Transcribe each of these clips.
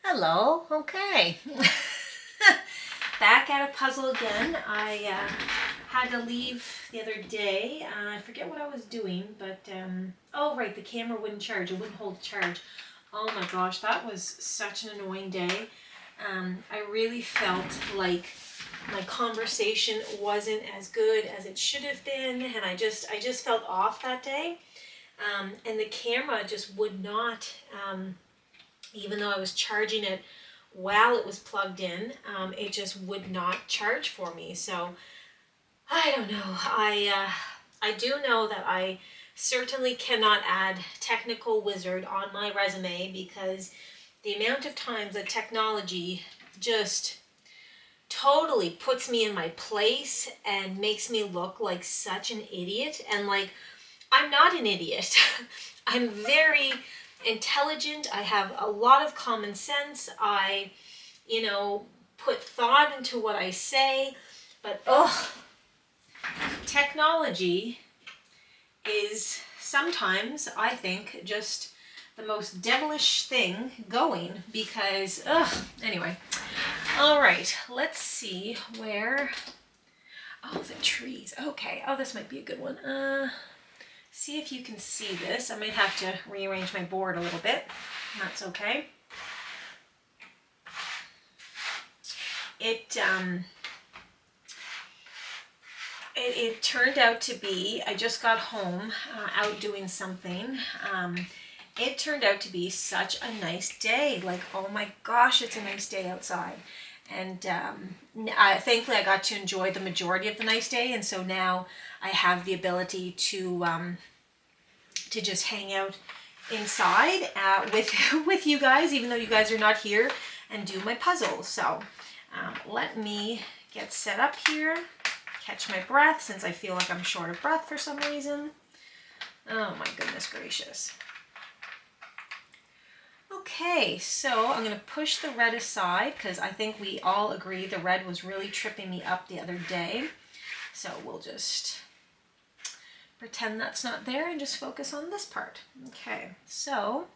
Hello, okay. Back at a puzzle again. I had to leave the other day. I forget what I was doing, but oh right, the camera wouldn't charge. It wouldn't hold charge. Oh my gosh, that was such an annoying day. I really felt like my conversation wasn't as good as it should have been, and I just felt off that day. And the camera just would not, even though I was charging it while it was plugged in, it just would not charge for me. So I don't know. I do know that I certainly cannot add technical wizard on my resume, because the amount of times that technology just totally puts me in my place and makes me look like such an idiot. And like, I'm not an idiot. I'm very intelligent. I have a lot of common sense. I, put thought into what I say. But technology is sometimes, I think, just the most devilish thing going, because anyway. All right, let's see where. Oh, the trees. Okay. Oh, this might be a good one. See if you can see this. I might have to rearrange my board a little bit. That's okay. It turned out to be, I just got home out doing something. It turned out to be such a nice day. Like, oh my gosh, it's a nice day outside. And thankfully I got to enjoy the majority of the nice day. And so now I have the ability to just hang out inside with you guys, even though you guys are not here, and do my puzzles. So let me get set up here, catch my breath, since I feel like I'm short of breath for some reason. Oh my goodness gracious. Okay, so I'm going to push the red aside, because I think we all agree the red was really tripping me up the other day. So we'll just pretend that's not there and just focus on this part. Okay, so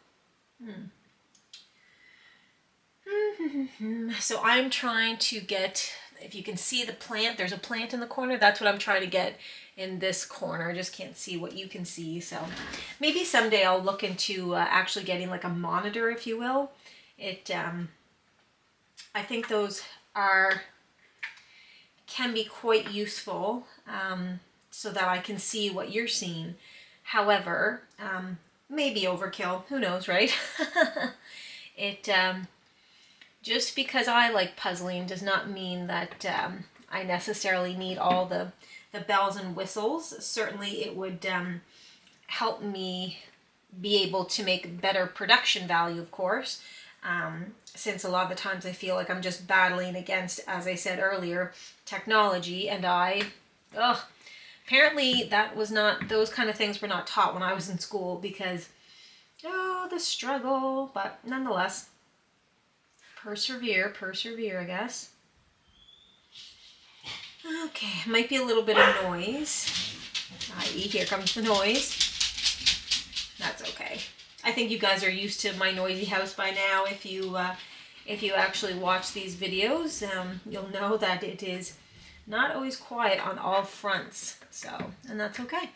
so I'm trying to get, if you can see the plant, there's a plant in the corner. That's what I'm trying to get in this corner. I just can't see what you can see. So maybe someday I'll look into actually getting like a monitor, if you will. I think those can be quite useful, so that I can see what you're seeing. However, maybe overkill. Who knows, right? Just because I like puzzling does not mean that I necessarily need all the bells and whistles. Certainly it would help me be able to make better production value, of course, since a lot of the times I feel like I'm just battling against, as I said earlier, technology, and apparently that was not, those kind of things were not taught when I was in school, because, the struggle, but nonetheless, persevere, I guess. Okay, might be a little bit of noise, i.e. here comes the noise. That's okay. I think you guys are used to my noisy house by now. If you actually watch these videos, you'll know that it is not always quiet on all fronts, so, and that's okay.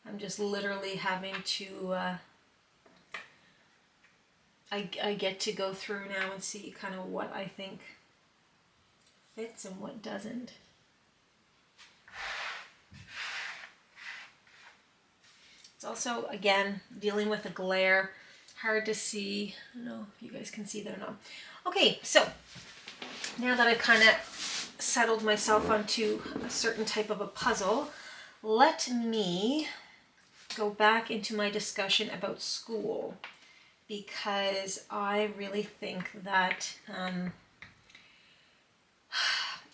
I'm just literally having to, I get to go through now and see kind of what I think fits and what doesn't. It's also, again, dealing with the glare, hard to see. I don't know if you guys can see that or not. Okay, so now that I've kind of settled myself onto a certain type of a puzzle, let me go back into my discussion about school, because I really think that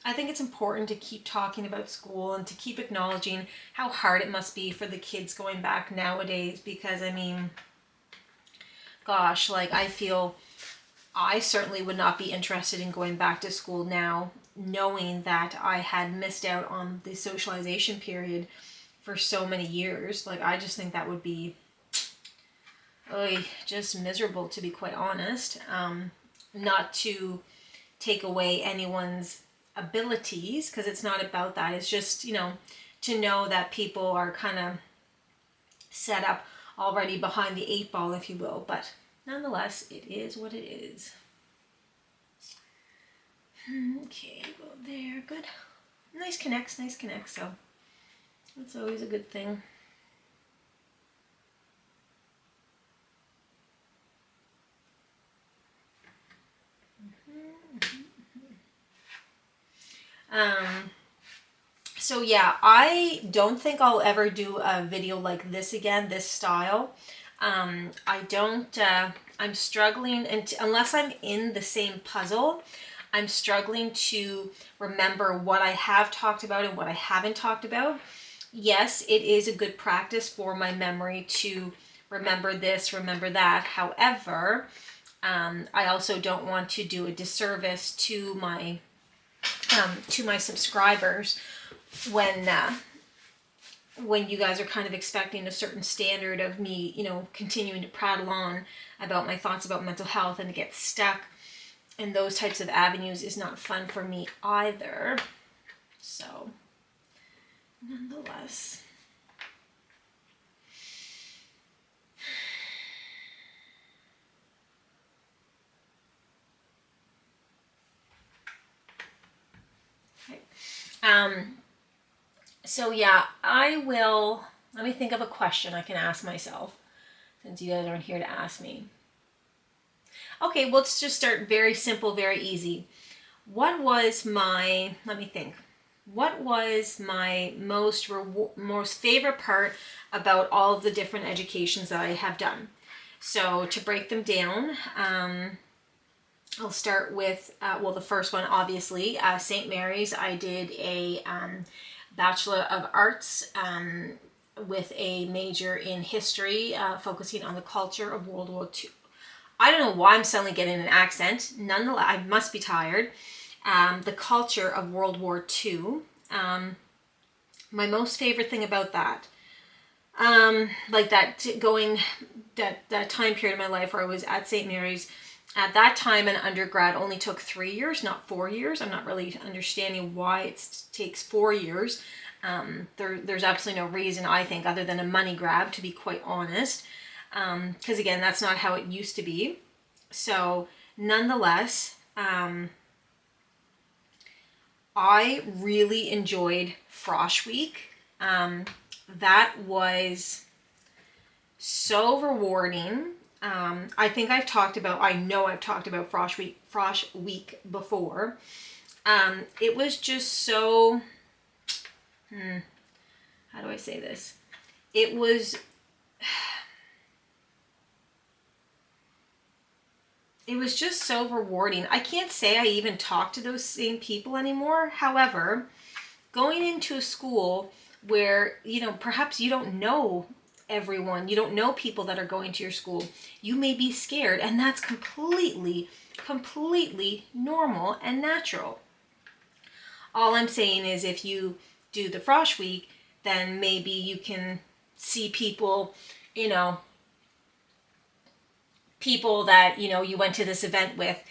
I think it's important to keep talking about school and to keep acknowledging how hard it must be for the kids going back nowadays, because I mean, gosh, like I feel I certainly would not be interested in going back to school now, knowing that I had missed out on the socialization period for so many years. Like, I just think that would be just miserable, to be quite honest. Not to take away anyone's abilities, because it's not about that. It's just, you know, to know that people are kind of set up already behind the 8 ball, if you will. But nonetheless, it is what it is. Okay, go there. Good. Nice connects, so that's always a good thing. So yeah, I don't think I'll ever do a video like this again, this style. I don't, I'm struggling, and unless I'm in the same puzzle, I'm struggling to remember what I have talked about and what I haven't talked about. Yes, it is a good practice for my memory to remember this, remember that. However, I also don't want to do a disservice to my subscribers when you guys are kind of expecting a certain standard of me, you know, continuing to prattle on about my thoughts about mental health, and to get stuck in those types of avenues is not fun for me either. So, nonetheless. Okay. So yeah, let me think of a question I can ask myself, since you guys aren't here to ask me. Okay, well, let's just start very simple, very easy. What was my most favorite part about all of the different educations that I have done? So to break them down, I'll start with, the first one, obviously, St. Mary's. I did a Bachelor of Arts with a major in history, focusing on the culture of World War II. I don't know why I'm suddenly getting an accent. Nonetheless, I must be tired. The culture of World War II. My most favorite thing about that, like that time period of my life where I was at St. Mary's. At that time, an undergrad only took 3 years, not 4 years. I'm not really understanding why it takes 4 years. There's absolutely no reason, I think, other than a money grab, to be quite honest. Because again, that's not how it used to be. So, nonetheless, I really enjoyed Frosh Week. That was so rewarding. I think I know I've talked about Frosh Week before. It was just so, how do I say this? It was just so rewarding. I can't say I even talk to those same people anymore. However, going into a school where, you know, perhaps you don't know everyone, you don't know people that are going to your school, you may be scared, and that's completely normal and natural. All I'm saying is, if you do the Frosh Week, then maybe you can see people, you know, people that, you know, you went to this event with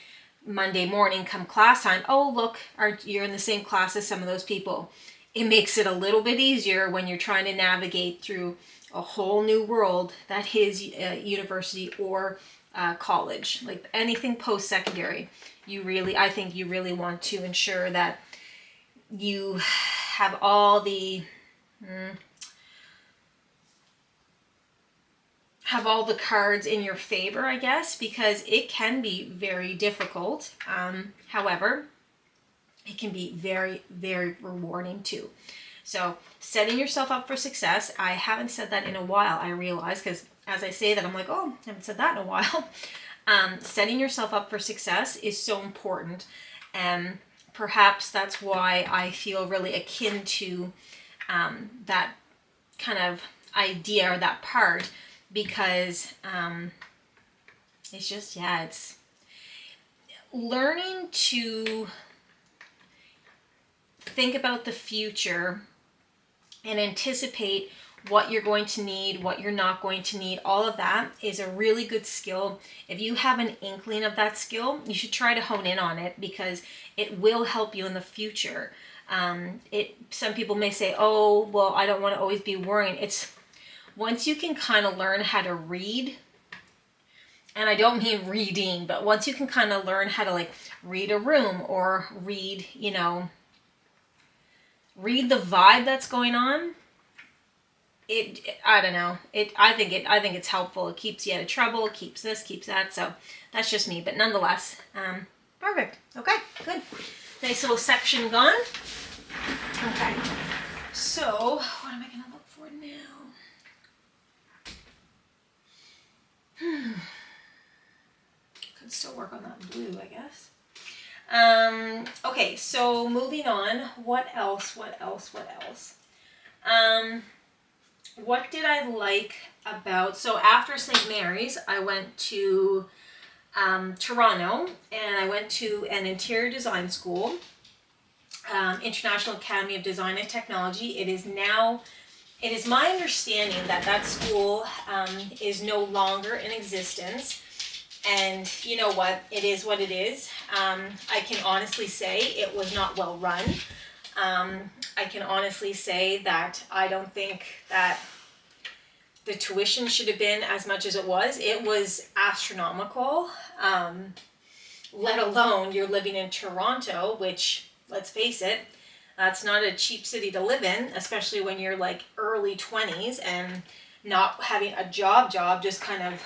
Monday morning, come class time. Oh, look, you're in the same class as some of those people. It makes it a little bit easier when you're trying to navigate through a whole new world that is university or college. Like anything post-secondary, I think you really want to ensure that you have all the cards in your favor, I guess, because it can be very difficult. However, it can be very, very rewarding too. So setting yourself up for success, I haven't said that in a while, I realize, because as I say that, I'm like, oh, I haven't said that in a while. Setting yourself up for success is so important. And perhaps that's why I feel really akin to that kind of idea, or that part, because it's just, it's learning to think about the future and anticipate what you're going to need, what you're not going to need. All of that is a really good skill. If you have an inkling of that skill, you should try to hone in on it, because it will help you in the future. Some people may say, oh, well, I don't want to always be worrying. It's once you can kind of learn how to read, and I don't mean reading, but once you can kind of learn how to like read a room or read, read the vibe that's going on, I don't know. I think it's helpful. It keeps you out of trouble, keeps this, keeps that. So that's just me. But nonetheless, perfect. Okay, good. Nice little section gone. Okay. So what am I gonna look for now? Could still work on that blue, I guess. Okay, so moving on. What else? What did I like about, so after St. Mary's, I went to Toronto, and I went to an interior design school, International Academy of Design and Technology. It is my understanding that that school is no longer in existence. And you know what? It is what it is. I can honestly say it was not well run. I can honestly say that I don't think that the tuition should have been as much as it was. It was astronomical, let alone you're living in Toronto, which, let's face it, that's not a cheap city to live in, especially when you're like early 20s and not having a job, just kind of,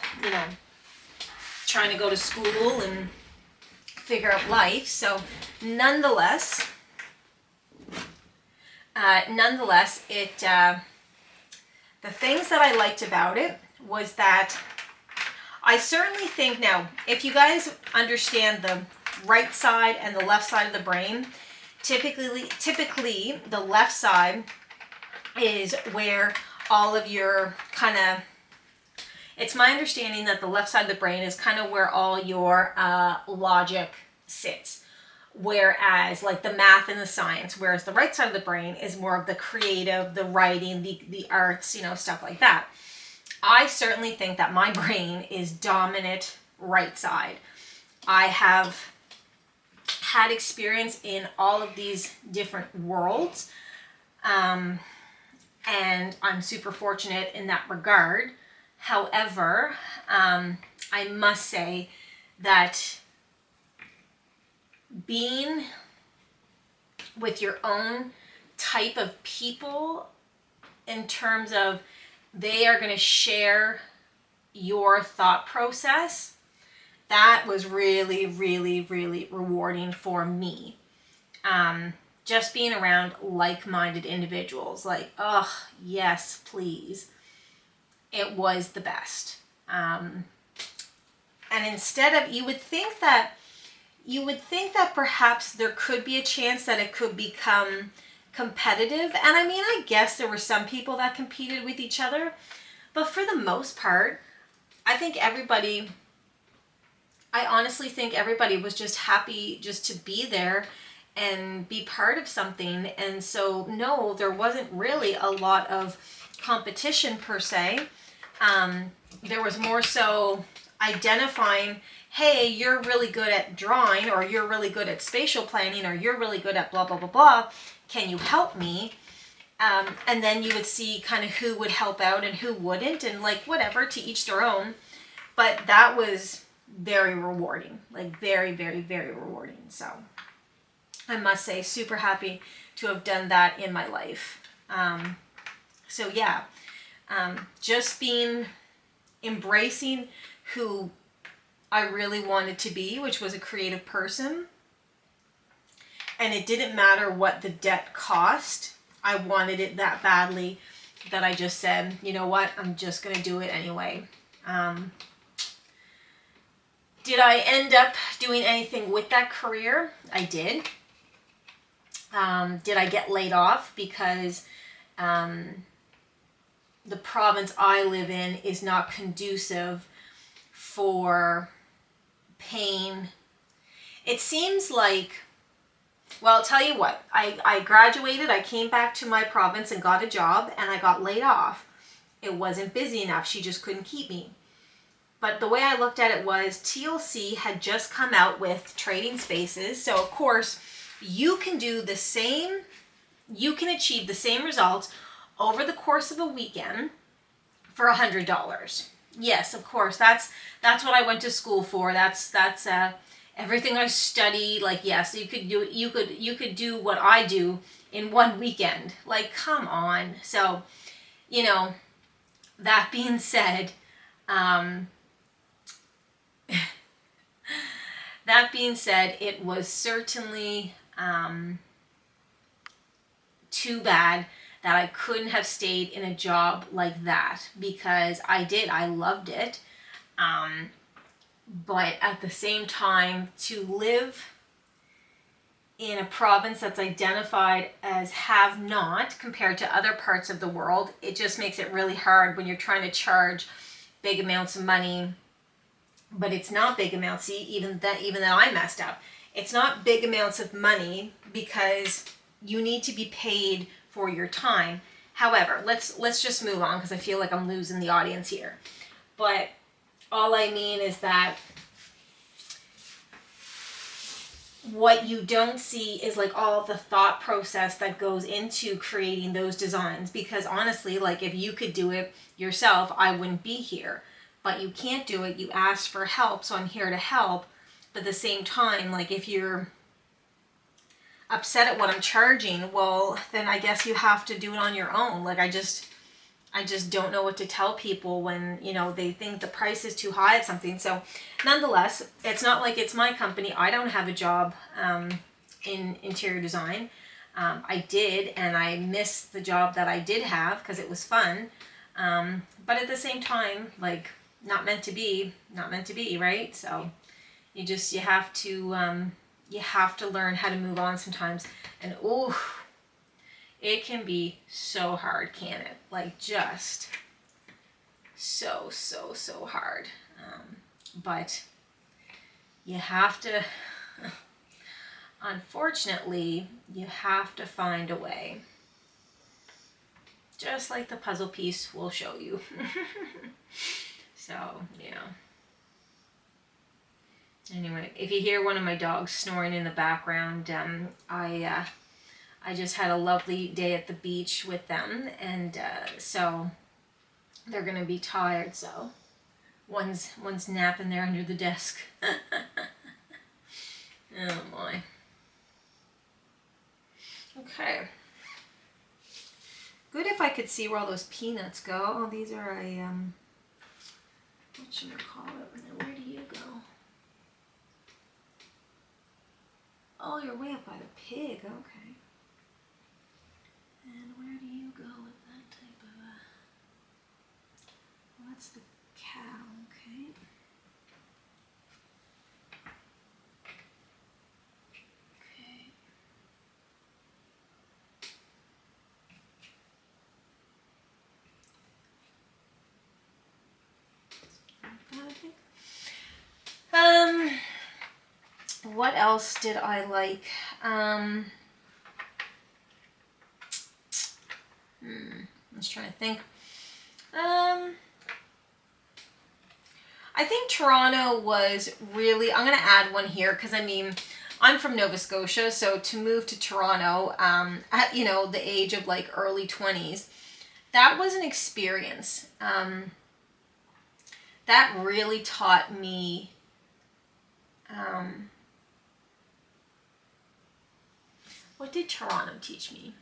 trying to go to school and figure out life. So nonetheless, the things that I liked about it was that I certainly think, now, if you guys understand the right side and the left side of the brain, typically the left side is where all of your kind of, it's my understanding that the left side of the brain is kind of where all your logic sits. Whereas like the math and the science, whereas the right side of the brain is more of the creative, the writing, the arts, stuff like that. I certainly think that my brain is dominant right side. I have had experience in all of these different worlds, and I'm super fortunate in that regard. However, I must say that being with your own type of people, in terms of they are going to share your thought process, that was really, really, really rewarding for me. Just being around like-minded individuals, like, oh, yes, please. It was the best. And instead of, you would think that perhaps there could be a chance that it could become competitive. And I mean, I guess there were some people that competed with each other, but for the most part, I honestly think everybody was just happy just to be there and be part of something. And so, no, there wasn't really a lot of competition per se. There was more so identifying, hey, you're really good at drawing, or you're really good at spatial planning, or you're really good at blah, blah, blah, blah. Can you help me? And then you would see kind of who would help out and who wouldn't, and like whatever, to each their own. But that was very rewarding, like very, very, very rewarding. So I must say, super happy to have done that in my life. So yeah, just embracing who I really wanted to be, which was a creative person. And it didn't matter what the debt cost. I wanted it that badly that I just said, you know what, I'm just going to do it anyway. Did I end up doing anything with that career? I did. Did I get laid off because the province I live in is not conducive for paying? It seems like Well, I'll tell you what, I graduated, I came back to my province and got a job, and I got laid off. It wasn't busy enough. She just couldn't keep me. But the way I looked at it was TLC had just come out with trading spaces. So, of course, you can do the same, you can achieve the same results over the course of a weekend for $100. Yes, of course, that's what I went to school for. That's everything I studied. Like, yes, you could do what I do in one weekend. Like, come on. So, you know, that being said, it was certainly too bad that I couldn't have stayed in a job like that, because I loved it. But at the same time, to live in a province that's identified as have not compared to other parts of the world, it just makes it really hard when you're trying to charge big amounts of money. But it's not big amounts. See, even that I messed up. It's not big amounts of money because you need to be paid for your time. However, let's just move on, because I feel like I'm losing the audience here. But all I mean is that what you don't see is like all the thought process that goes into creating those designs. Because honestly, like, if you could do it yourself, I wouldn't be here. But you can't do it. You asked for help, so I'm here to help. But at the same time, like, if you're upset at what I'm charging, well, then I guess you have to do it on your own. Like, I just don't know what to tell people when, you know, they think the price is too high of something. So nonetheless, it's not like it's my company. I don't have a job in interior design. I did, and I missed the job that I did have because it was fun. But at the same time, like, not meant to be, right? So you have to learn how to move on sometimes. And it can be so hard, can it? Like, just so hard. But you have to, unfortunately, you have to find a way. Just like the puzzle piece will show you. So, yeah. Anyway, if you hear one of my dogs snoring in the background, I just had a lovely day at the beach with them, and so they're gonna be tired. So one's napping there under the desk. Oh my. Okay. Good if I could see where all those peanuts go. Oh, these are a what should I call it? Where do you go? Oh, you're way up by the pig. Okay. And where do you go with that type of well, that's the cow, okay. Okay. What else did I like? I was trying to think. I think Toronto was really, I'm going to add one here, because I mean, I'm from Nova Scotia, so to move to Toronto at, you know, the age of like early 20s, that was an experience. That really taught me what did Toronto teach me?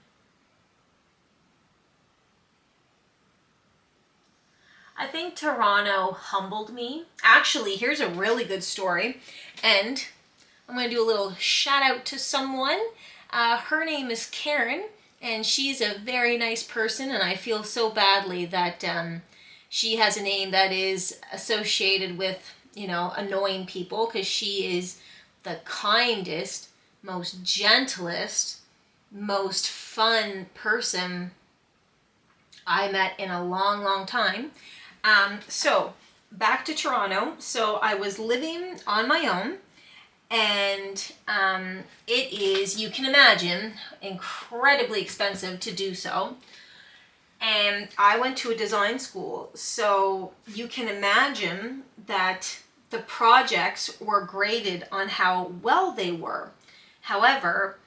I think Toronto humbled me. Actually, here's a really good story, and I'm going to do a little shout out to someone. Her name is Karen, and she's a very nice person, and I feel so badly that she has a name that is associated with, you know, annoying people, because she is the kindest, most gentlest, most fun person I met in a long time. So back to Toronto. So I was living on my own, And it is, you can imagine, incredibly expensive to do so. And I went to a design school, so you can imagine that the projects were graded on how well they were. However,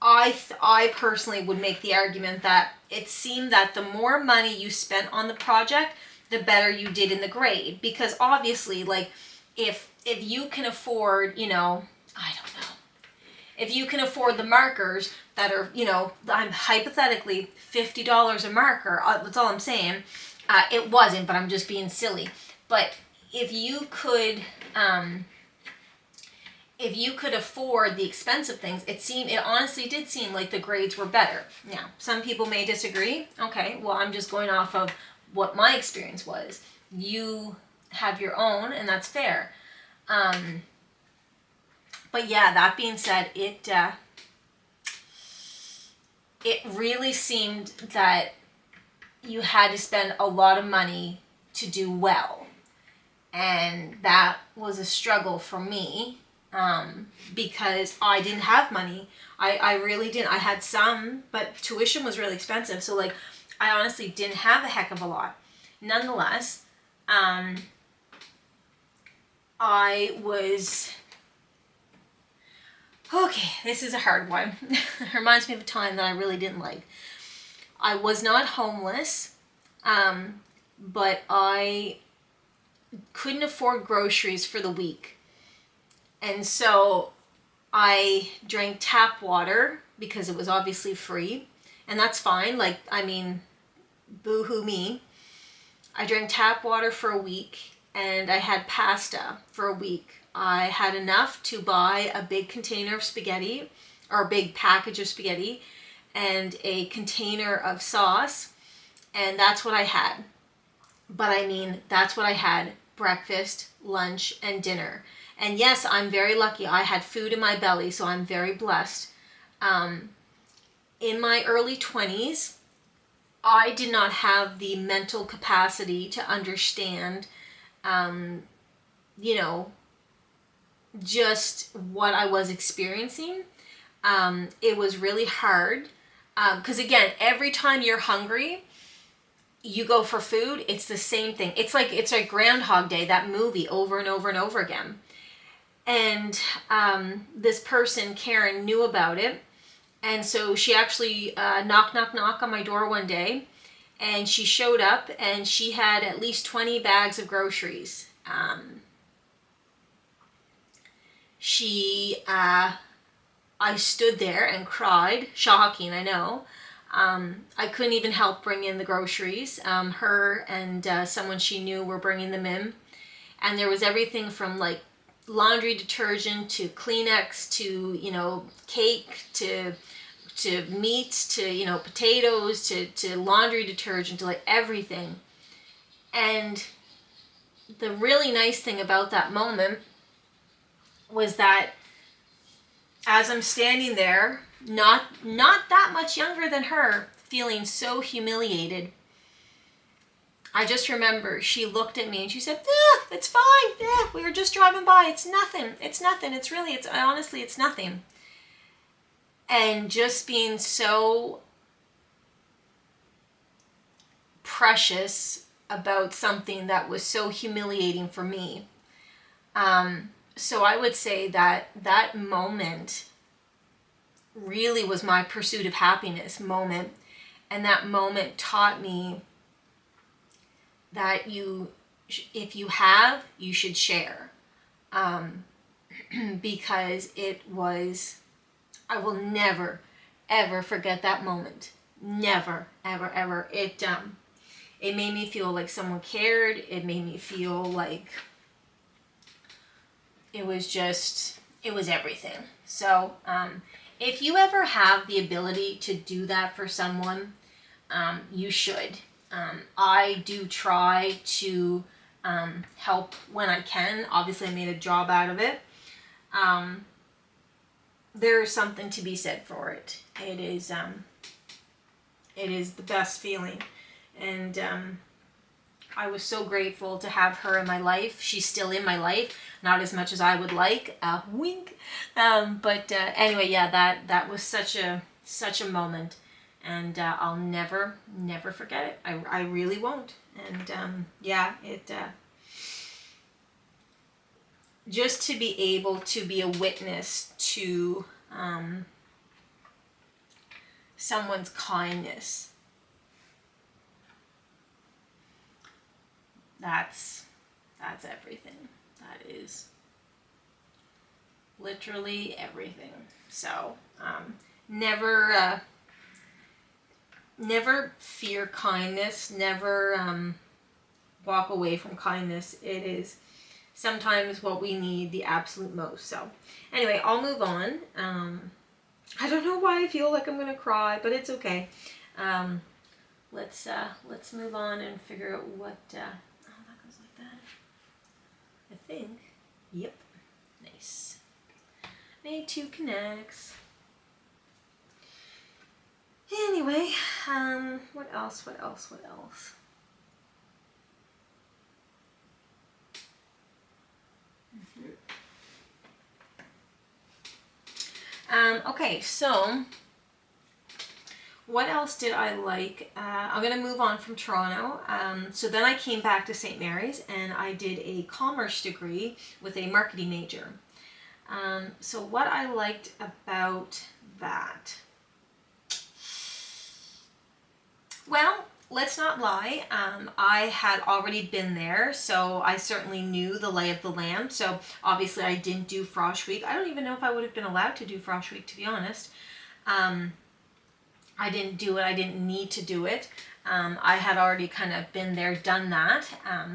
I personally would make the argument that it seemed that the more money you spent on the project, the better you did in the grade. Because obviously, like, if you can afford, I don't know, if you can afford the markers that are, I'm hypothetically $50 a marker, that's all I'm saying. It wasn't, but I'm just being silly. But if you could afford the expensive things, it honestly did seem like the grades were better. Now, some people may disagree. Okay, well, I'm just going off of what my experience was. You have your own, and that's fair. But yeah, that being said, it really seemed that you had to spend a lot of money to do well. And that was a struggle for me, because I didn't have money. I really didn't. I had some, but tuition was really expensive. So, like, I honestly didn't have a heck of a lot. Nonetheless, I was... Okay, this is a hard one. It reminds me of a time that I really didn't like. I was not homeless, but I couldn't afford groceries for the week. And so I drank tap water because it was obviously free. And that's fine. Like, I mean, boo-hoo me. I drank tap water for a week, and I had pasta for a week. I had enough to buy a big container of spaghetti, or a big package of spaghetti, and a container of sauce, and that's what I had. But I mean, that's what I had: breakfast, lunch, and dinner. And yes, I'm very lucky. I had food in my belly, so I'm very blessed. In my early 20s, I did not have the mental capacity to understand, just what I was experiencing. It was really hard. Because again, every time you're hungry, you go for food, it's the same thing. It's like Groundhog Day, that movie, over and over and over again. And this person, Karen, knew about it. And so she actually knock on my door one day. And she showed up, and she had at least 20 bags of groceries. I stood there and cried. Shocking, I know. I couldn't even help bring in the groceries. Her and someone she knew were bringing them in. And there was everything from, like, laundry detergent to Kleenex to, cake to meat to, potatoes to laundry detergent to, like, everything. And the really nice thing about that moment was that as I'm standing there, not that much younger than her, feeling so humiliated, I just remember she looked at me and she said, it's fine. We were just driving by. It's nothing. Honestly, it's nothing. And just being so precious about something that was so humiliating for me. So I would say that moment really was my pursuit of happiness moment. And that moment taught me that if you have, you should share. Because I will never, ever forget that moment. Never, ever, ever. It made me feel like someone cared. It made me feel like it was everything. So, if you ever have the ability to do that for someone, you should. I do try to help when I can. Obviously, I made a job out of it. There is something to be said for it. It is the best feeling. And I was so grateful to have her in my life. She's still in my life, not as much as I would like. Wink. But anyway, yeah, that was such a moment, and I'll never forget it. I really won't. And yeah, it just to be able to be a witness to someone's kindness. That's everything. That is literally everything. So never fear kindness. Never walk away from kindness. It is sometimes what we need the absolute most. So anyway, I'll move on. I don't know why I feel like I'm gonna cry, but it's okay. Let's move on and figure out what. Oh, that goes like that. I think. Yep. Nice. Made 2 connects. Anyway, what else? Okay, so what else did I like? I'm going to move on from Toronto. So then I came back to St. Mary's and I did a commerce degree with a marketing major. So what I liked about that, well, let's not lie. I had already been there, so I certainly knew the lay of the land. So obviously I didn't do Frosh Week. I don't even know if I would have been allowed to do Frosh Week, to be honest. I didn't do it. I didn't need to do it. I had already kind of been there, done that.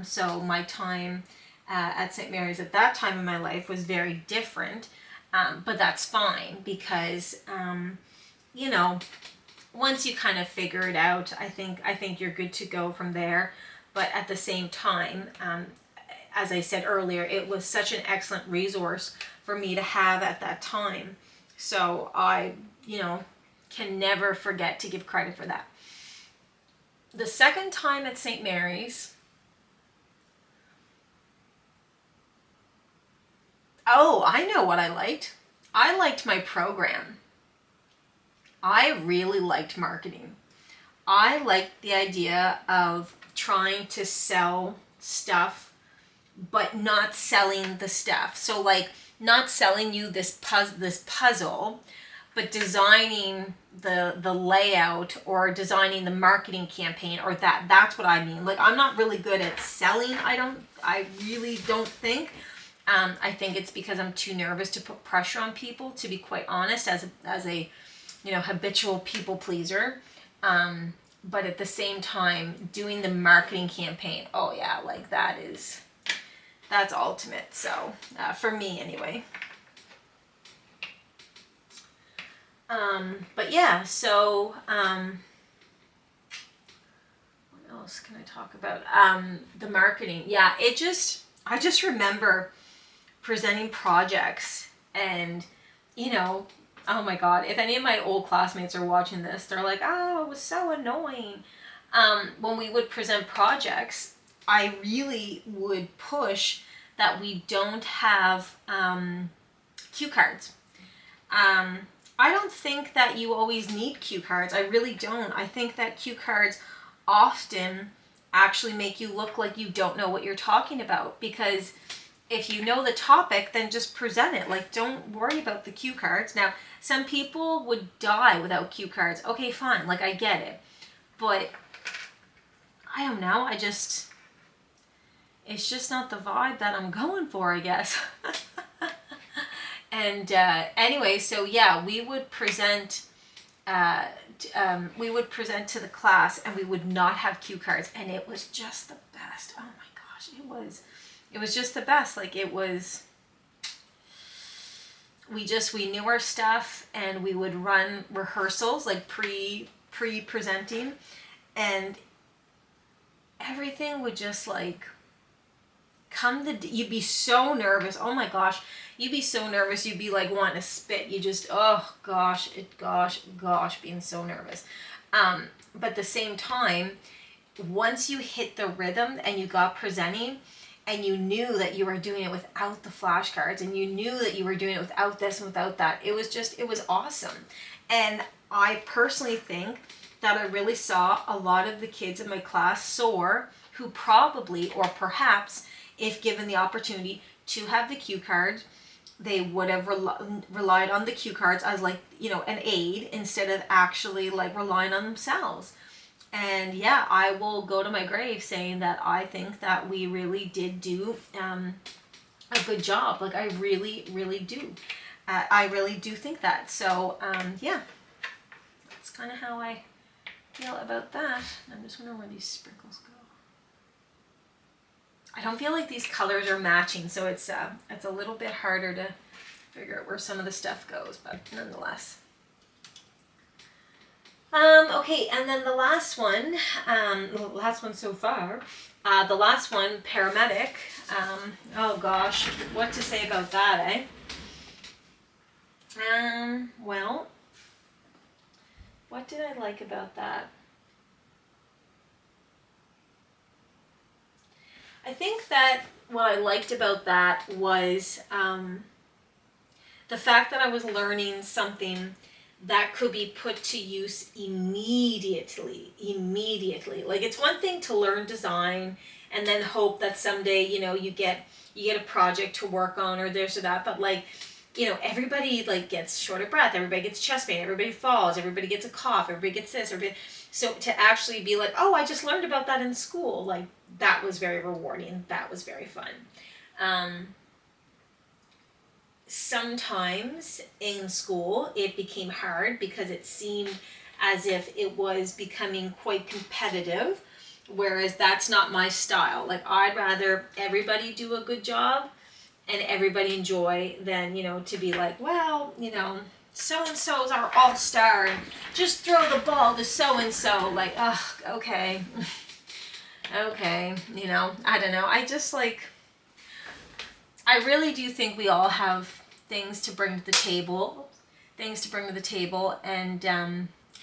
So my time at St. Mary's at that time in my life was very different. But that's fine because, you know, once you kind of figure it out, I think you're good to go from there. But at the same time, as I said earlier, it was such an excellent resource for me to have at that time. So I, can never forget to give credit for that. The second time at St. Mary's, oh, I know what I liked. I liked my program. I really liked marketing. I liked the idea of trying to sell stuff, but not selling the stuff. So like not selling you this puzzle, but designing the layout or designing the marketing campaign, or that's what I mean. Like I'm not really good at selling. I really don't think. I think it's because I'm too nervous to put pressure on people, to be quite honest, as a habitual people pleaser. But at the same time, doing the marketing campaign, oh yeah, like that's ultimate. So for me anyway. But yeah, so what else can I talk about? The marketing. Yeah, I just remember presenting projects and, oh my God, if any of my old classmates are watching this, they're like, oh, it was so annoying. When we would present projects, I really would push that we don't have cue cards. I don't think that you always need cue cards. I really don't. I think that cue cards often actually make you look like you don't know what you're talking about, because if you know the topic, then just present it. Like, don't worry about the cue cards. Now, some people would die without cue cards. Okay, fine. Like, I get it. But I don't know. It's just not the vibe that I'm going for, I guess. And anyway, so yeah, we would present to the class, and we would not have cue cards, and it was just the best. Oh my gosh, it was just the best. Like we knew our stuff, and we would run rehearsals, like pre-presenting, and everything would just like you'd be so nervous. Oh my gosh, you'd be so nervous. You'd be like wanting to spit. You just, oh gosh, being so nervous. But at the same time, once you hit the rhythm and you got presenting, and you knew that you were doing it without the flashcards, and you knew that you were doing it without this and without that, it was awesome. And I personally think that I really saw a lot of the kids in my class soar, who probably, or perhaps, if given the opportunity to have the cue cards, they would have relied on the cue cards as like, you know, an aid instead of actually like relying on themselves. And yeah, I will go to my grave saying that I think that we really did do a good job. Like, I really, really do. I really do think that. So yeah, that's kind of how I feel about that. I'm just wondering where these sprinkles go. I don't feel like these colors are matching, so it's a little bit harder to figure out where some of the stuff goes, but nonetheless. Okay, and then the last one so far, the last one, paramedic. Oh gosh, what to say about that, eh? Well, what did I like about that? I think that what I liked about that was the fact that I was learning something that could be put to use immediately. Like, it's one thing to learn design and then hope that someday, you know, you get a project to work on or this or that, but like, you know, everybody like gets short of breath, everybody gets chest pain, everybody falls, everybody gets a cough, everybody gets this, so to actually be like, oh, I just learned about that in school, like, that was very rewarding. That was very fun. Sometimes in school it became hard because it seemed as if it was becoming quite competitive, whereas that's not my style. Like, I'd rather everybody do a good job and everybody enjoy than, you know, to be like, well, you know, so-and-so's our all-star and just throw the ball to so-and-so. Like, ugh, okay. Okay, you know, I don't know. I really do think we all have things to bring to the table, and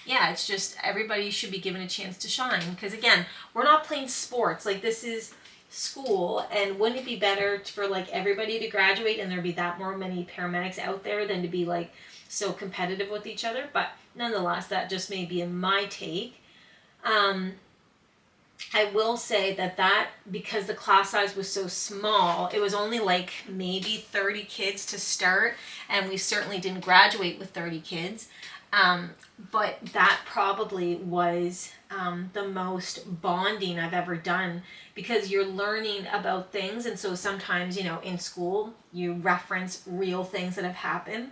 yeah, it's just everybody should be given a chance to shine, because again, we're not playing sports. Like, this is school, and wouldn't it be better for like everybody to graduate and there be that many paramedics out there than to be like so competitive with each other? But nonetheless, that just may be my take. I will say that because the class size was so small, it was only like maybe 30 kids to start, and we certainly didn't graduate with 30 kids. But that probably was the most bonding I've ever done, because you're learning about things, and so sometimes, you know, in school you reference real things that have happened.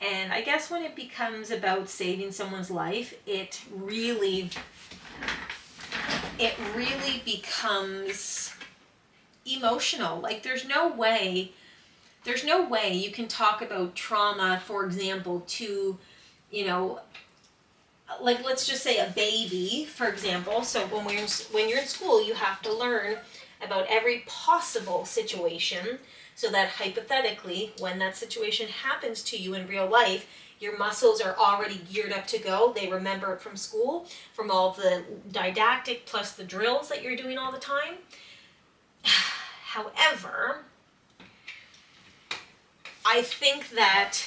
And I guess when it becomes about saving someone's life, it really becomes emotional. Like, there's no way you can talk about trauma, for example, to, you know, like, let's just say a baby, for example. So when you're in school, you have to learn about every possible situation, so that hypothetically, when that situation happens to you in real life, your muscles are already geared up to go. They remember it from school, from all the didactic plus the drills that you're doing all the time. However, I think that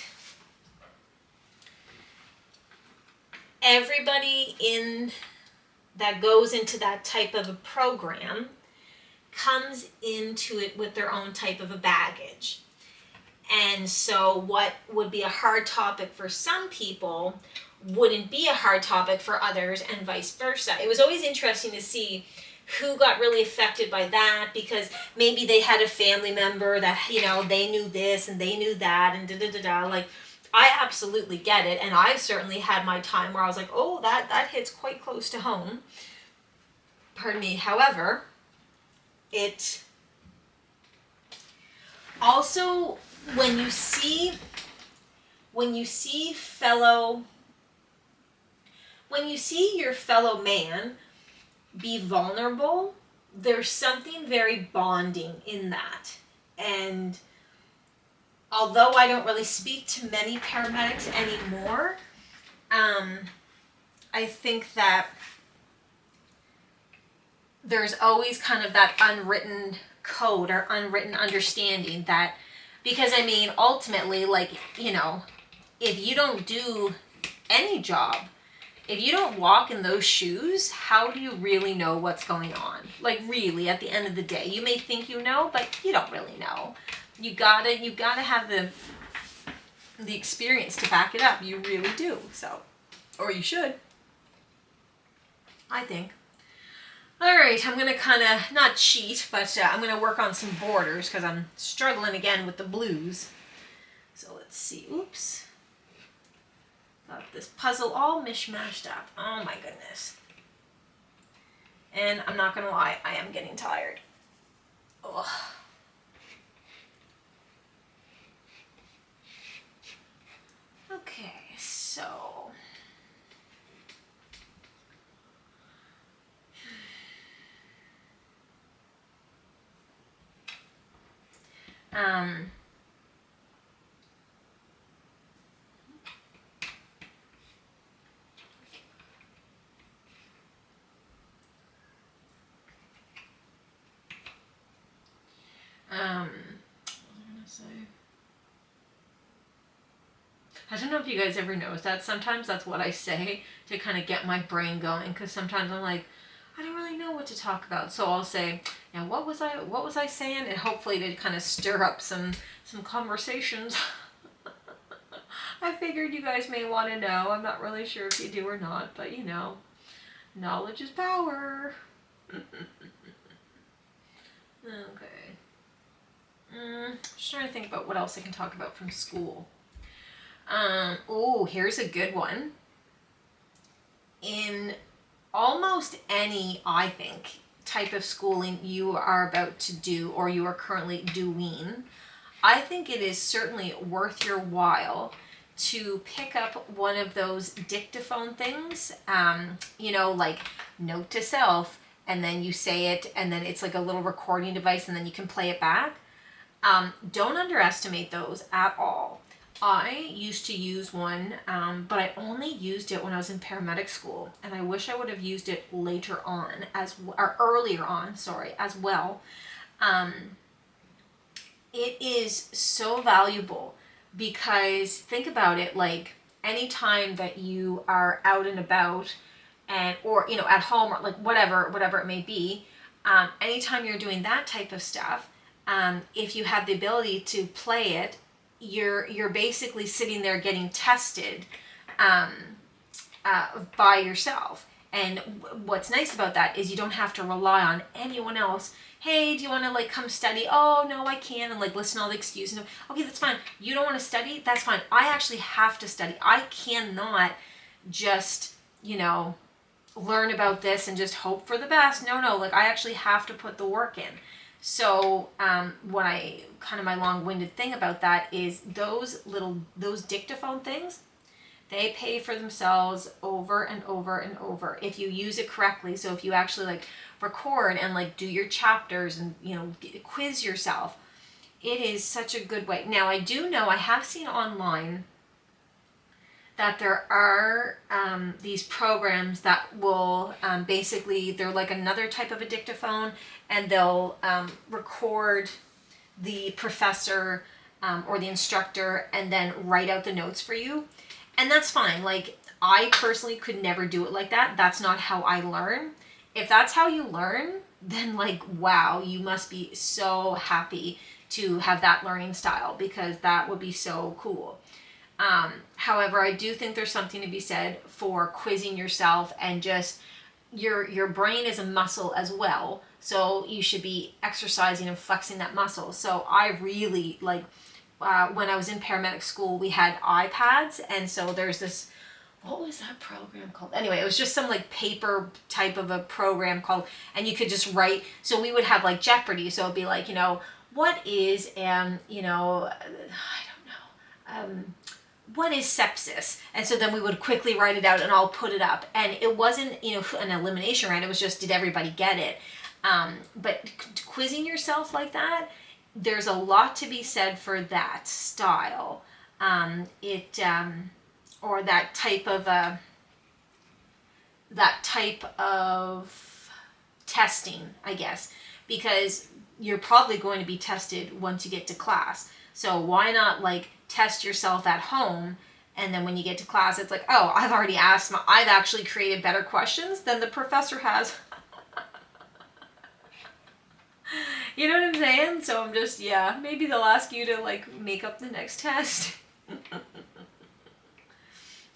everybody that goes into that type of a program comes into it with their own type of a baggage. And so what would be a hard topic for some people wouldn't be a hard topic for others, and vice versa. It was always interesting to see who got really affected by that, because maybe they had a family member that, you know, they knew this and they knew that and da-da-da-da. Like, I absolutely get it, and I certainly had my time where I was like, oh, that hits quite close to home. Pardon me. However, it also, when you see your fellow man be vulnerable, there's something very bonding in that. And although I don't really speak to many paramedics anymore, I think that there's always kind of that unwritten code or unwritten understanding that, because I mean, ultimately, like, you know, if you don't do any job, if you don't walk in those shoes, how do you really know what's going on? Like, really, at the end of the day, you may think you know, but you don't really know. You gotta have the experience to back it up. You really do. So, or you should, I think. All right, I'm gonna kind of not cheat, but I'm gonna work on some borders because I'm struggling again with the blues. So let's see. Oops. Got this puzzle all mishmashed up. Oh my goodness. And I'm not gonna lie, I am getting tired. Ugh. Okay, so what was I gonna say? I don't know if you guys ever notice that. Sometimes that's what I say to kind of get my brain going, because sometimes I'm like, I don't really know what to talk about. So I'll say, yeah, what was I saying? And hopefully to kind of stir up some conversations. I figured you guys may want to know. I'm not really sure if you do or not, but you know, knowledge is power. Okay. Just trying to think about what else I can talk about from school. Oh, here's a good one. In almost any, I think, type of schooling you are about to do or you are currently doing, I think it is certainly worth your while to pick up one of those dictaphone things, you know, like note to self, and then you say it, and then it's like a little recording device, and then you can play it back. Don't underestimate those at all. I used to use one, but I only used it when I was in paramedic school, and I wish I would have used it later on, or earlier on, sorry, as well. It is so valuable because think about it, like anytime that you are out and about, and or you know at home or like whatever it may be, anytime you're doing that type of stuff, if you have the ability to play it, you're basically sitting there getting tested by yourself. And what's nice about that is you don't have to rely on anyone else. Hey, do you want to like come study? Oh, no, I can't. And like listen to all the excuses. Okay, that's fine. You don't want to study? That's fine. I actually have to study. I cannot just, you know, learn about this and just hope for the best. No, like I actually have to put the work in. So what I kind of my long-winded thing about that is those dictaphone things, they pay for themselves over and over and over if you use it correctly. So if you actually like record and like do your chapters and you know quiz yourself, it is such a good way. Now I do know I have seen online that there are these programs that will basically, they're like another type of a dictaphone, and they'll record the professor or the instructor and then write out the notes for you. And that's fine. Like I personally could never do it like that. That's not how I learn. If that's how you learn, then like, wow, you must be so happy to have that learning style, because that would be so cool. However, I do think there's something to be said for quizzing yourself, and just your brain is a muscle as well. So you should be exercising and flexing that muscle. So I really like, when I was in paramedic school, we had iPads. And so there's this, what was that program called? Anyway, it was just some like paper type of a program called, and you could just write. So we would have like Jeopardy. So it'd be like, you know, what is, you know, I don't know, what is sepsis? And so then we would quickly write it out and I'll put it up. And it wasn't, you know, an elimination round. It was just, did everybody get it? But quizzing yourself like that, there's a lot to be said for that style. Or that type of testing, I guess, because you're probably going to be tested once you get to class. So why not like test yourself at home, and then when you get to class, it's like, oh, I've already asked, I've actually created better questions than the professor has. You know what I'm saying? So I'm just, yeah, maybe they'll ask you to like make up the next test.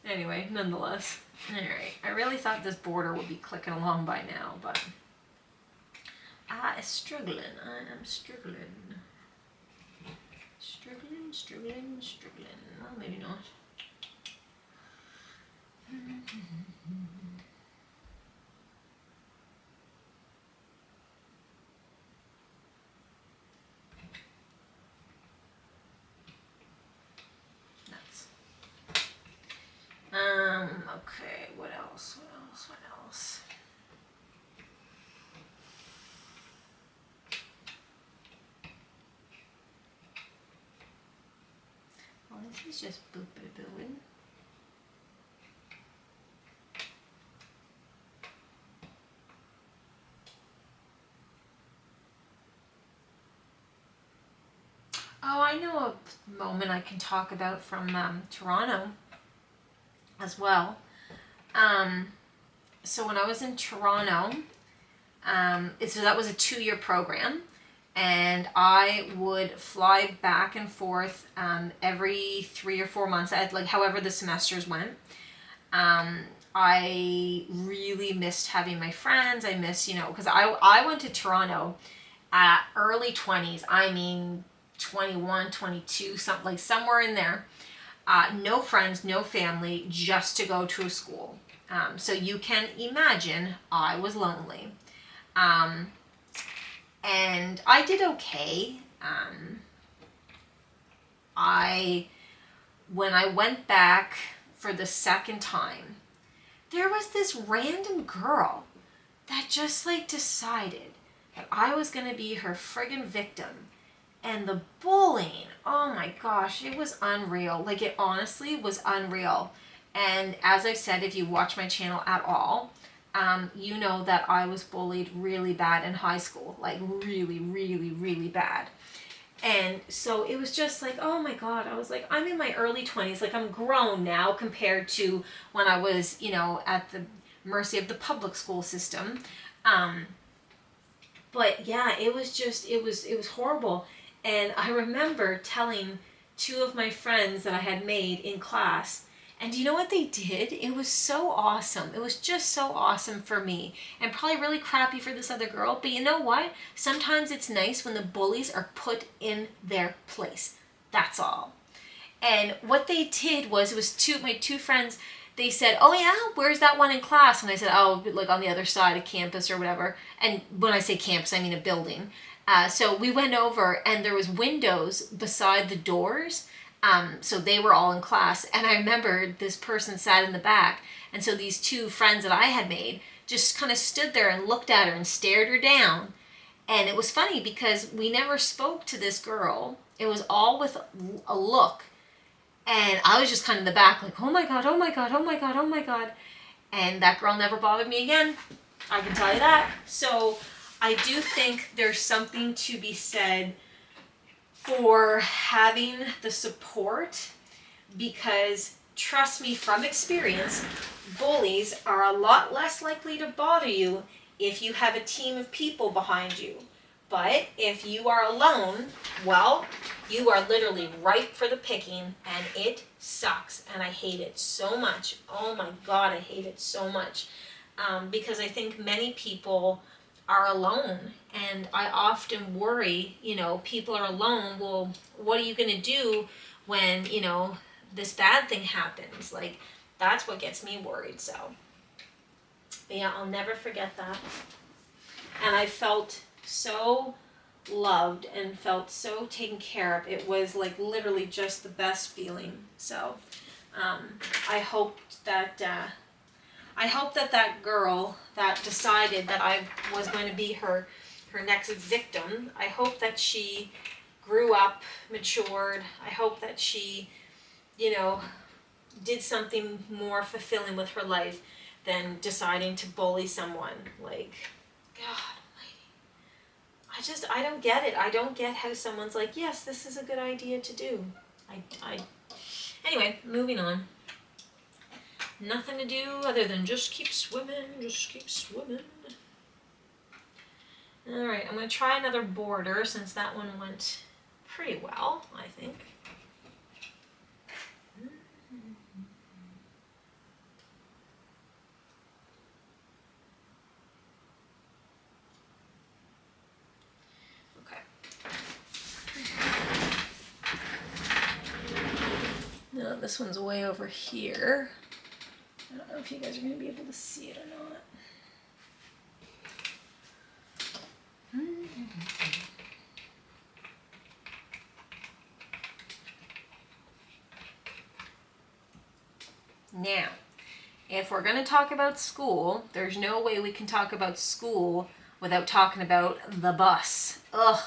Anyway, nonetheless. Alright, I really thought this border would be clicking along by now, but I am struggling. Struggling. Well, maybe not. Nuts. Okay, what else? Well, this is just boop-a-booing. Oh, I know a moment I can talk about from Toronto as well. So when I was in Toronto, so that was a 2-year program, and I would fly back and forth every 3 or 4 months, like however the semesters went. I really missed having my friends. I miss, because I went to Toronto at early 20s. I mean, 21, 22, something like somewhere in there. No friends, no family, just to go to a school. So you can imagine I was lonely. And I did okay. When I went back for the second time, there was this random girl that just like decided that I was going to be her friggin' victim. And the bullying, oh my gosh, it was unreal. Like, it honestly was unreal. And as I've said, if you watch my channel at all, you know that I was bullied really bad in high school. Like, really, really, really bad. And so it was just like, oh my God, I was like, I'm in my early 20s. Like, I'm grown now compared to when I was, at the mercy of the public school system. But yeah, it was horrible. And I remember telling 2 of my friends that I had made in class, and do you know what they did? It was so awesome. It was just so awesome for me, and probably really crappy for this other girl. But you know what? Sometimes it's nice when the bullies are put in their place. That's all. And what they did was, it was my 2 friends, they said, oh yeah, where's that one in class? And I said, oh, like on the other side of campus or whatever. And when I say campus, I mean a building. So we went over, and there was windows beside the doors. So they were all in class. And I remember this person sat in the back. And so these 2 friends that I had made just kind of stood there and looked at her and stared her down. And it was funny because we never spoke to this girl. It was all with a look. And I was just kind of in the back like, oh my God, oh my God, oh my God, oh my God. And that girl never bothered me again. I can tell you that. So I do think there's something to be said for having the support, because trust me from experience, bullies are a lot less likely to bother you if you have a team of people behind you. But if you are alone, well, you are literally ripe for the picking, and it sucks, and I hate it so much. Oh my God, I hate it so much, because I think many people are alone, and I often worry, people are alone. Well, what are you going to do when, this bad thing happens? Like, that's what gets me worried. So, but yeah, I'll never forget that. And I felt so loved and felt so taken care of. It was like literally just the best feeling. So I hope that that girl that decided that I was going to be her next victim, I hope that she grew up, matured. I hope that she, did something more fulfilling with her life than deciding to bully someone. Like, God almighty. I don't get it. I don't get how someone's like, yes, this is a good idea to do. Anyway, moving on. Nothing to do other than just keep swimming, just keep swimming. Alright, I'm going to try another border since that one went pretty well, I think. Okay. Now this one's way over here. I don't know if you guys are going to be able to see it or not. Now, if we're going to talk about school, there's no way we can talk about school without talking about the bus. Ugh.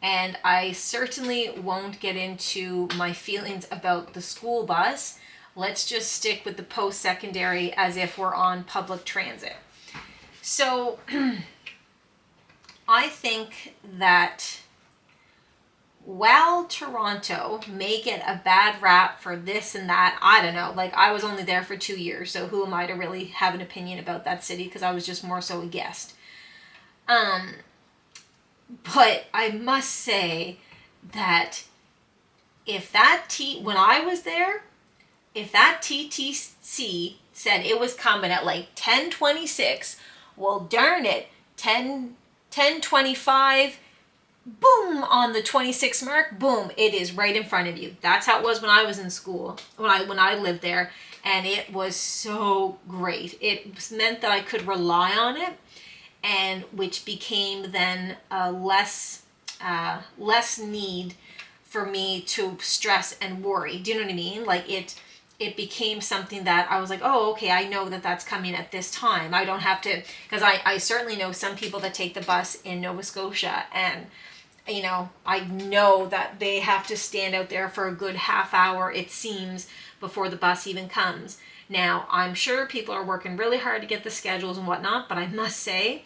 And I certainly won't get into my feelings about the school bus. Let's just stick with the post-secondary as if we're on public transit. So, I think that while Toronto may get a bad rap for this and that, I don't know, like I was only there for 2 years, so who am I to really have an opinion about that city, because I was just more so a guest. But I must say that when I was there, if that TTC said it was coming at like 10:26, well darn it, 10:25, boom, on the 26 mark, boom, it is right in front of you. That's how it was when I was in school, when I lived there, and it was so great. It meant that I could rely on it, and which became then less need for me to stress and worry. Do you know what I mean? Like it became something that I was like, oh, okay, I know that that's coming at this time. I don't have to, because I certainly know some people that take the bus in Nova Scotia, and you know, I know that they have to stand out there for a good half hour, it seems, before the bus even comes. Now, I'm sure people are working really hard to get the schedules and whatnot, but I must say,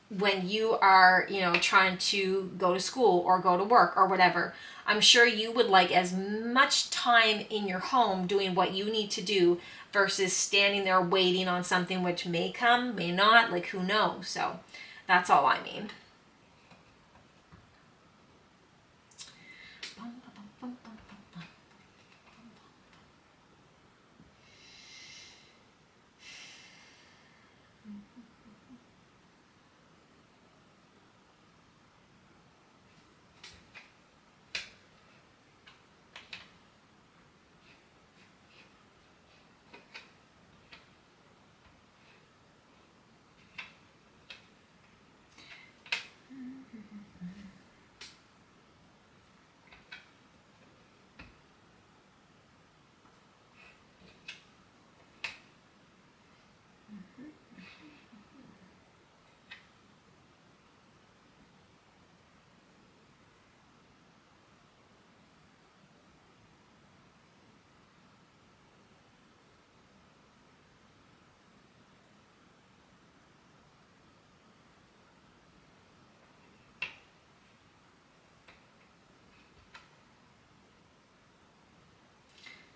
when you are, you know, trying to go to school or go to work or whatever, I'm sure you would like as much time in your home doing what you need to do versus standing there waiting on something which may come, may not, like who knows. So that's all I mean.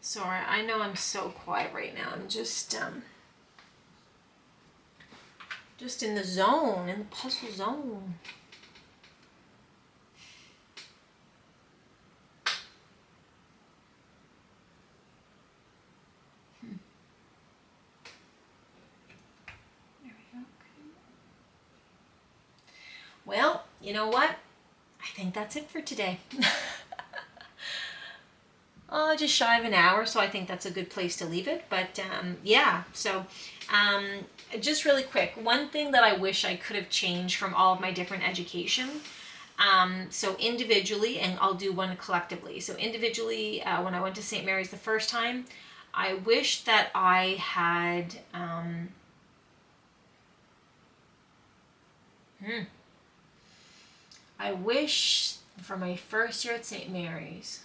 Sorry, I know I'm so quiet right now. I'm just in the zone, in the puzzle zone. There we go. Well, you know what? I think that's it for today. Just shy of an hour, so I think that's a good place to leave it. But yeah, so just really quick, one thing that I wish I could have changed from all of my different education. So individually, and I'll do one collectively. So individually, when I went to St. Mary's the first time, I wish that I had I wish for my first year at St. Mary's,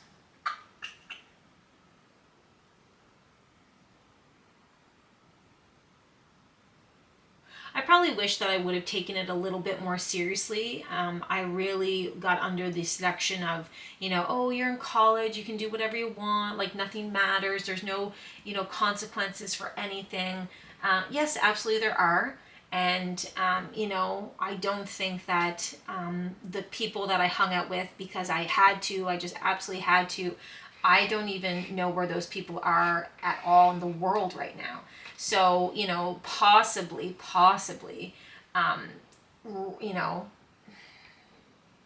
I probably probably wish that I would have taken it a little bit more seriously. I really got under the seduction of, oh, you're in college, you can do whatever you want, like nothing matters, there's no, consequences for anything. Yes, absolutely there are. And, I don't think that the people that I hung out with, because I had to, I just absolutely had to, I don't even know where those people are at all in the world right now. So, possibly,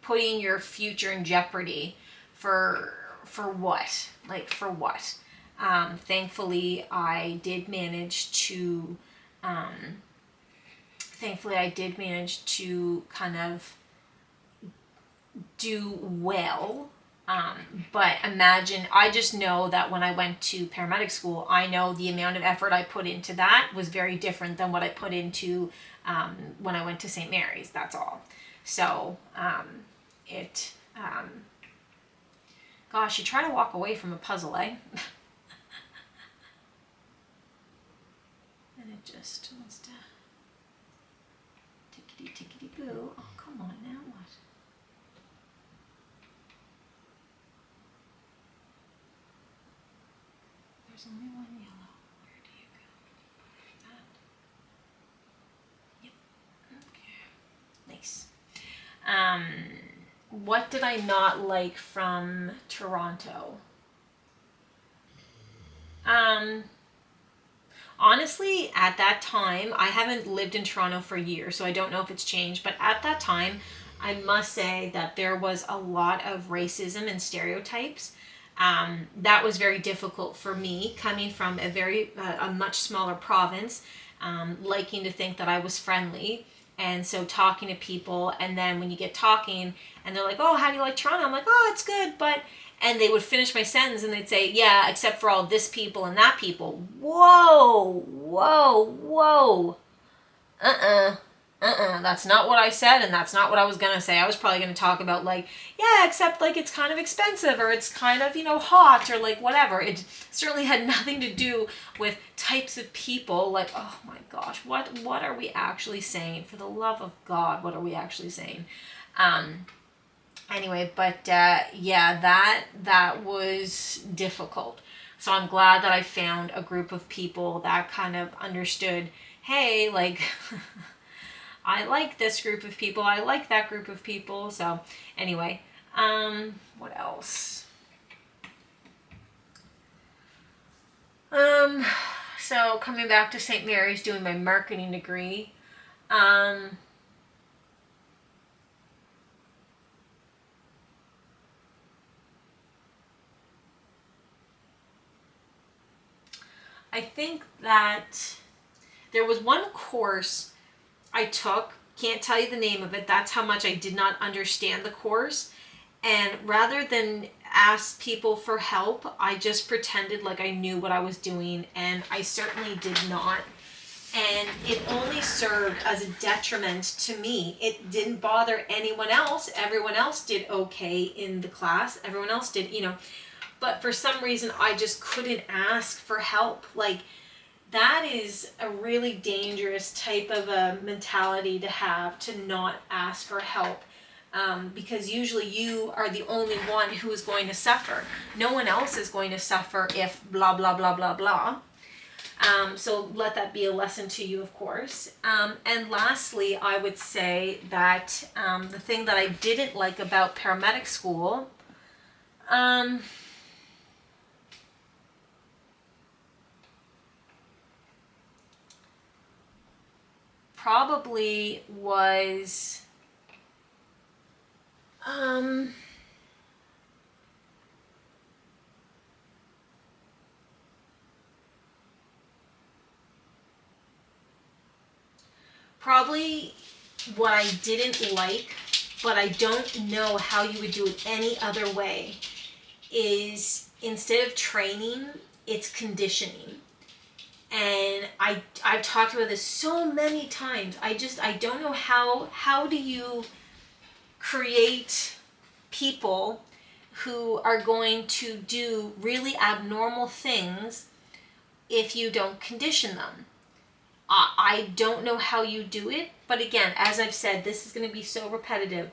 putting your future in jeopardy for what? Like, for what? Thankfully, I did manage to kind of do well. But imagine, I just know that when I went to paramedic school, I know the amount of effort I put into that was very different than what I put into when I went to St. Mary's, that's all. So, gosh, you try to walk away from a puzzle, eh? And it just wants to tickety-tickety-boo. Oh, come on now, what? There's only one yellow. Where do you go? That. Yep. Okay. Nice. What did I not like from Toronto? Honestly, at that time, I haven't lived in Toronto for years, so I don't know if it's changed, but at that time, I must say that there was a lot of racism and stereotypes. That was very difficult for me, coming from a much smaller province, liking to think that I was friendly. And so talking to people, and then when you get talking and they're like, oh, how do you like Toronto? I'm like, oh, it's good, but, and they would finish my sentence and they'd say, yeah, except for all this people and that people. Whoa. That's not what I said, and that's not what I was gonna say. I was probably gonna talk about, like, yeah, except like it's kind of expensive, or it's kind of, hot, or like whatever. It certainly had nothing to do with types of people. Like, oh my gosh, what are we actually saying? For the love of God, what are we actually saying? Anyway, but yeah, that was difficult. So I'm glad that I found a group of people that kind of understood, hey, like, I like this group of people, I like that group of people. So anyway, what else? So coming back to St. Mary's, doing my marketing degree, I think that there was one course I took, can't tell you the name of it, that's how much I did not understand the course. And rather than ask people for help, I just pretended like I knew what I was doing, and I certainly did not. And it only served as a detriment to me. It didn't bother anyone else. Everyone else did okay in the class. Everyone else did, But for some reason, I just couldn't ask for help. Like, that is a really dangerous type of a mentality to have, to not ask for help. Because usually you are the only one who is going to suffer. No one else is going to suffer if blah, blah, blah, blah, blah. So let that be a lesson to you, of course. And lastly, I would say that the thing that I didn't like about paramedic school, probably was probably what I didn't like, but I don't know how you would do it any other way, is instead of training, it's conditioning. And I've talked about this so many times. I don't know how do you create people who are going to do really abnormal things if you don't condition them. I don't know how you do it, but again, as I've said, this is going to be so repetitive.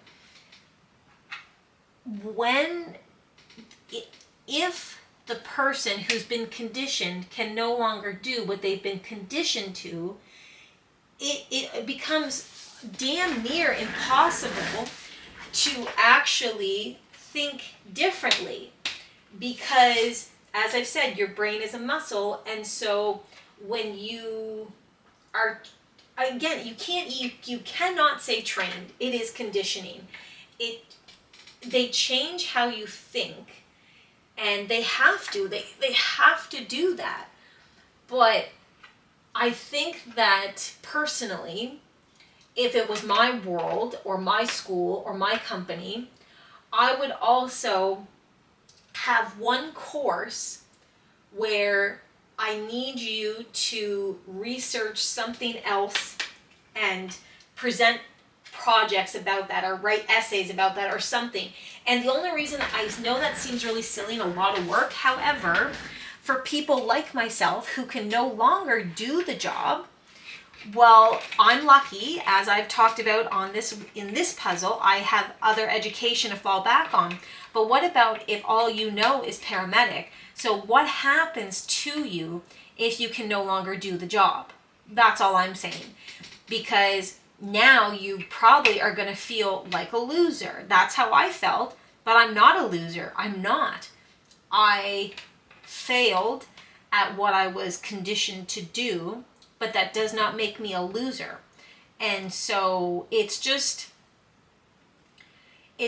If the person who's been conditioned can no longer do what they've been conditioned to, it becomes damn near impossible to actually think differently, because as I've said, your brain is a muscle, and so when you are, again, you cannot say trained. It is conditioning. They change how you think, and they have to do that. But I think that personally, if it was my world or my school or my company, I would also have one course where I need you to research something else and present projects about that, or write essays about that, or something. And the only reason, I know that seems really silly and a lot of work, however, for people like myself who can no longer do the job, well, I'm lucky, as I've talked about in this puzzle, I have other education to fall back on. But what about if all you know is paramedic? So what happens to you if you can no longer do the job? That's all I'm saying. Because now you probably are going to feel like a loser. That's how I felt, but I'm not a loser. I'm not. I failed at what I was conditioned to do, but that does not make me a loser. And so it's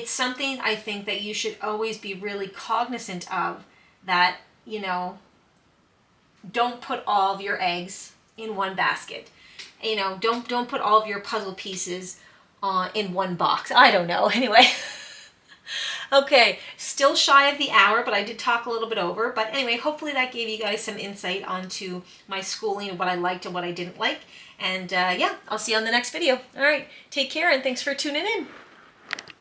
something I think that you should always be really cognizant of, that, don't put all of your eggs in one basket. Don't put all of your puzzle pieces in one box. I don't know. Anyway. Okay, still shy of the hour, but I did talk a little bit over. But anyway, hopefully that gave you guys some insight onto my schooling and what I liked and what I didn't like. And yeah, I'll see you on the next video. All right, take care, and thanks for tuning in.